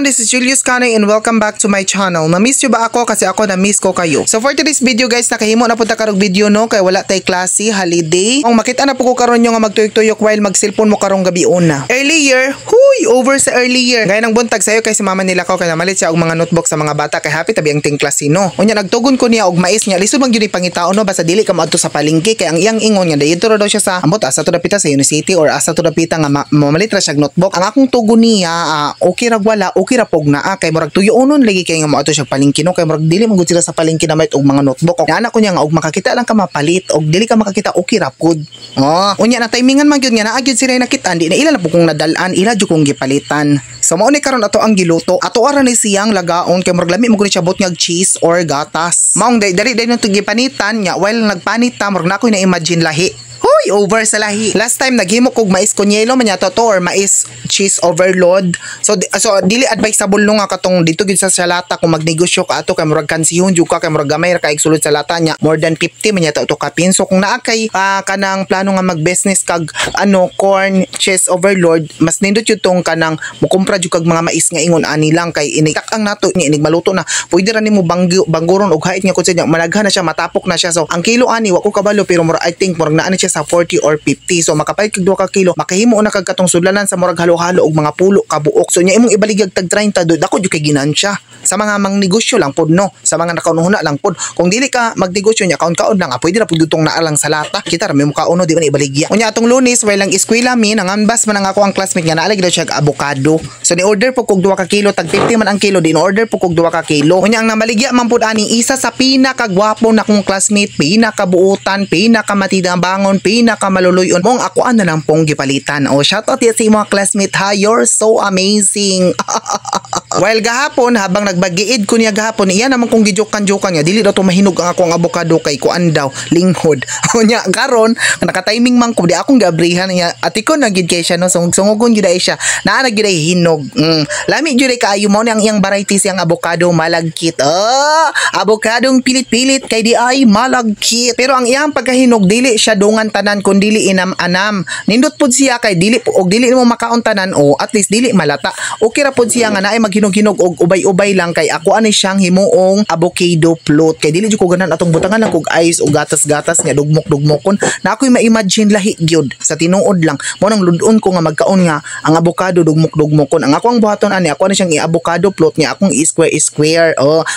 everyone, this is Julius Kanoy and welcome back to my channel. Na-miss nyo ba ako? Kasi ako na-miss ko kayo. So for today's video guys, nakahimo na punta karong video no, kay wala tay klase, holiday. Kung makita na po ko karon nyo nga magtuyok-tuyok while mag-cellphone mo karong gabi una. Earlier, over sa earlier. Gaya ng buntag sayo kay si mama nila ko kay namalit siya og mga notebook sa mga bata kay happy tabi ang ting klase no. Unya nagtugon ko niya og mais niya. Lisod man gyud pangitaon no, basta dili ka moadto sa palengke kay ang iyang ingon nga dayto daw siya sa ambot asa to dapita sa university or asa to dapita nga mamalit ra siya notebook. Ang akong tugon niya okay ra wala, okay ra pog naa kay murag tuyo-onon lagi kay nga moadto siya palengke no, kay murag dili man gud sila sa palengke na may og mga notebook. Og anak ko niya nga og makakita lang ka mapalit og dili ka makakita okay ra pud. Unya na timingan man gyud nga naa gyud sila nakita di na ila na pug kong nadalan ila jud kong gipalitan. So mao ni karon ato ang giluto. Ato ara ni siyang lagaon kay murag lami mo gud siya bot nga cheese or gatas. Maong dali nung gipanitan nya while nagpanita murag na ko na imagine lahi. Over sa lahi. Last time naghimo kog mais konyelo man yato to or mais cheese overload. So dili advisable no nga katong dito gid sa lata kung magnegosyo ka ato kay murag kansihon jud ka kay murag gamay ra ka sulod sa lata nya more than 50 man yato to kapin. So kung naa kay kanang plano nga mag-business kag corn cheese overload, mas nindot jud tong kanang mukumpra jud kag mga mais nga ingon ani lang kay inikak-ang nato ni inig maluto na. Pwede ra nimo bangguron og hait nya kun sa nya malaghan na siya matapok na siya. So ang kilo ani wa ko kabalo pero murag I think murag naa ni siya sa 40 or 50. So makapait kag 2 ka kilo, makahimo na kag katong sudlanan sa murag halo-halo og mga pulo ka buok. So nya imong ibaligag tag 30 do dako jud kay ginansya. Sa mga mangnegosyo lang pod no, sa mga nakaunuhuna lang pod. Kung dili ka magnegosyo nya kaon-kaon lang pwede ra pud dutong naa lang sa lata. Kita ra may mukauno di man ibaligya. Unya atong Lunes way lang eskwela mi nangambas man ang ako ang classmate nga naalag daw siya avocado. So ni order po kog 2 ka kilo tag 50 man ang kilo, di order po kog 2 ka kilo. Unya ang namaligya man pod ani isa sa pinakagwapo na kong classmate, pinakabuutan, pinakamatidang-bangon, maluluyon mong ako na lang pong gipalitan. Shout out sa mga classmate ha, you're so amazing. While gahapon habang nagbagiid ko niya gahapon, iya naman kong gijokan-jokan niya dili daw to mahinog ang akong avocado kay kuan daw linghod. Unya karon naka-timing man ko di akong gabrihan niya ati ko nagid kay siya no, sungugon gyud ay siya naa nagid ay hinog. Lami gyud kaayo mo ni ang iyang variety siyang avocado malagkit. Avocadong pilit-pilit kay di ay malagkit. Pero ang iyang pagkahinog dili siya dungan tanan kun dili inam-anam. Nindot pud siya kay dili mo makaon tanan at least dili malata. Okay ra pud siya nga naay maghinog-hinog og ubay-ubay lang kay ako ani siyang himuong avocado float. Kay dili jud ko ganan atong butangan lang kog ice o gatas-gatas nga dugmok-dugmokon. Na ako'y ma-imagine lahi gyud sa tinuod lang. Mo nang ludon ko nga magkaon nga ang avocado dugmok-dugmokon. Ang ako ang buhaton ani ako ani siyang i-avocado float nga akong square.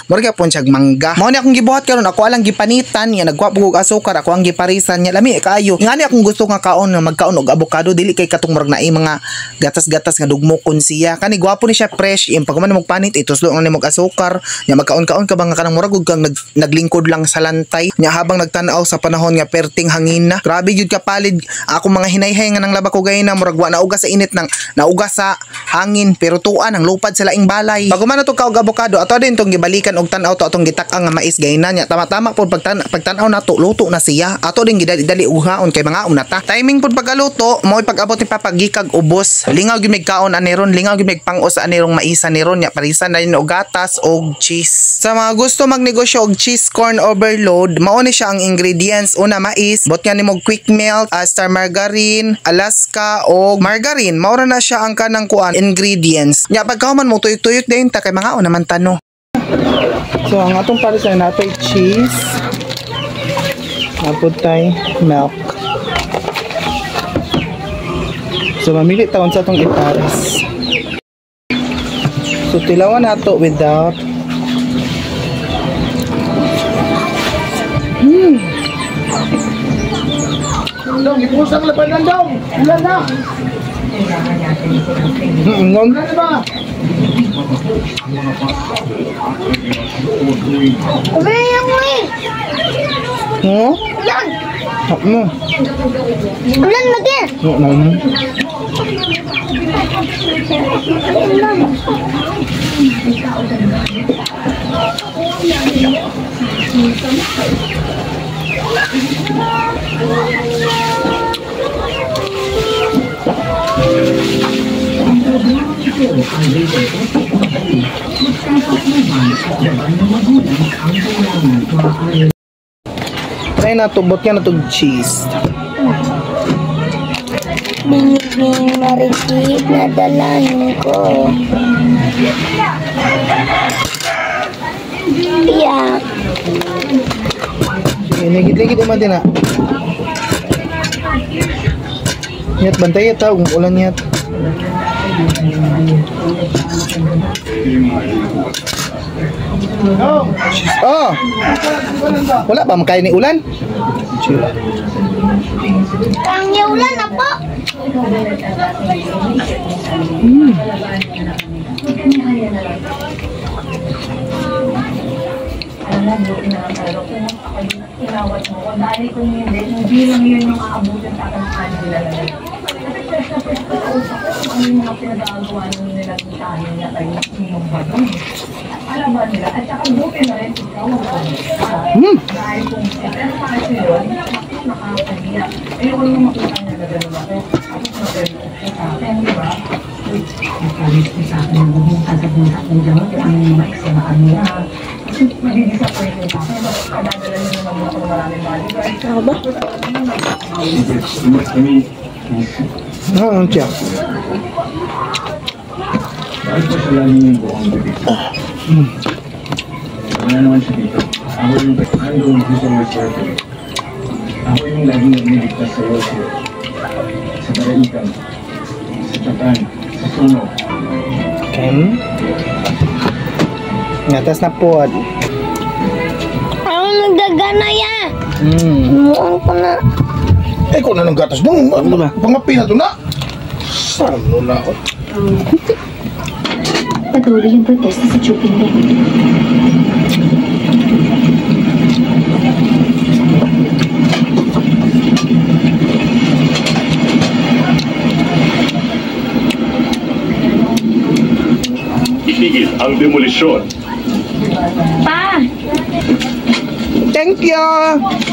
Mura gyapon siyang mangga. Mo ni akong gibuhat karon ako alang gipanitan nga nagwa pug asukar ako ang giparisan nya lami kaayo. Ngani akong gusto nga kaon nga magkaon og avocado dili kay katong murag naay mga gatas-gatas nga dugmokon siya. Kani gwapo ni siya fresh. Pag man mo panit ituslo ang nimo asukar nya magkaon-kaon ka ba nga kanang murag ug kang naglingkod lang sa lantay nya habang nagtan-aw sa panahon nga perting hangin na. Grabe jud ka palid ako mga hinay-hay nga nang laba ko gayna murag wa nauga sa init nang nauga sa hangin pero tuan ang lupad sa laing balay. Pag man to ka og avocado ato din tong gibalikan og tan-aw to atong gitak-ang nga mais gayna nya tama-tama pod pagtan-aw nato luto na siya. Ato din gidali uhaon kay mga unata. Timing pud pagkaluto mo pag-abot ni papagikag ubos. Lingaw gyud mig kaon aniron, lingaw gyud mig pang-os anirong maisa niron nya parisan na og gatas og cheese. Sa mga gusto magnegosyo og cheese corn overload, mao ni siya ang ingredients. Una mais, bot nga nimo quick melt, star margarine, Alaska og margarine. Mao ra na siya ang kanang kuan ingredients. Nya pagkahuman mo tuyok-tuyok din ta kay mga naman tano. So ang atong parisan natay cheese. Apod tay milk. So mamili taon sa atong ipares. So tilawan nato without Dong, ipusang labanan daw. Ilan na? Ilan na ba? Umayang mo eh. Ilan? Mo. Ilan lagi? Ilan. Try na tubot yan na itong cheese. Biniging maritig na dalahin ko. Yeah. Sige, ligid-ligid naman din na. Nyat, bantay yat ha, kung ulan nyat. Oh! Wala ba makain ni ulan? Ang ulan na po. Alam mo, pero kung tinawad mo, dahil kung hindi lang yun yung aabutin sa akin nila. Ano yung mga pinag-aagawa nila ng tayo na tayo yung bagong. Alam ba nila? At saka buti na rin ikaw ang dahil kung kasi yun, nakakahirap. Ayoko naman makita niya na gano'n ako. Tapos mag-gano'n siya sa akin, di ba? Nagkalit ko sa akin yung kasabunan ko dyan, kung ano yung maksama kanila. Magdi-disappoint sa akin. Kadadala niyo naman mo kung maraming bodyguard. Ano ba? Ang tiyak. Bakit po siya lagi yung buong bibig? Wala naman siya dito. Ako yung ando gusto mo siya. Ako yung laging nagniligtas sa iyo sa Baraitan, sa Japan, sa Suno. Okay. Ngatas na po. Ang nagdagana yan. Muang ko na. Eh, kung na ng gatas mo, pangapi na ito na. Saan mo na ako? Patuloy yung protesta sa Chupin Bank. Itigil ang demolisyon. Pa! Thank you!